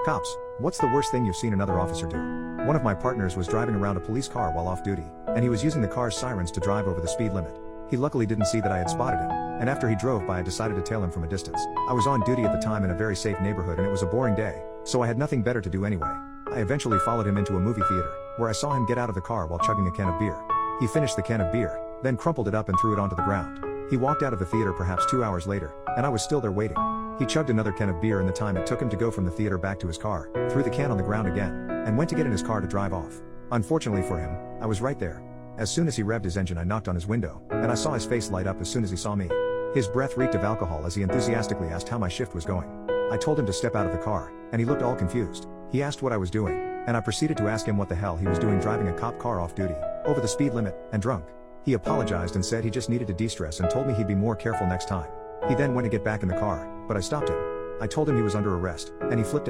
Cops, what's the worst thing you've seen another officer do? One of my partners was driving around a police car while off duty, and he was using the car's sirens to drive over the speed limit. He luckily didn't see that I had spotted him, and after he drove by I decided to tail him from a distance. I was on duty at the time in a very safe neighborhood and it was a boring day, so I had nothing better to do anyway. I eventually followed him into a movie theater, where I saw him get out of the car while chugging a can of beer. He finished the can of beer, then crumpled it up and threw it onto the ground. He walked out of the theater perhaps 2 hours later, and I was still there waiting. He chugged another can of beer in the time it took him to go from the theater back to his car, threw the can on the ground again, and went to get in his car to drive off. Unfortunately for him, I was right there. As soon as he revved his engine I knocked on his window, and I saw his face light up as soon as he saw me. His breath reeked of alcohol as he enthusiastically asked how my shift was going. I told him to step out of the car, and he looked all confused. He asked what I was doing, and I proceeded to ask him what the hell he was doing driving a cop car off duty, over the speed limit, and drunk. He apologized and said he just needed to de-stress and told me he'd be more careful next time. He then went to get back in the car, but I stopped him. I told him he was under arrest, and he flipped out.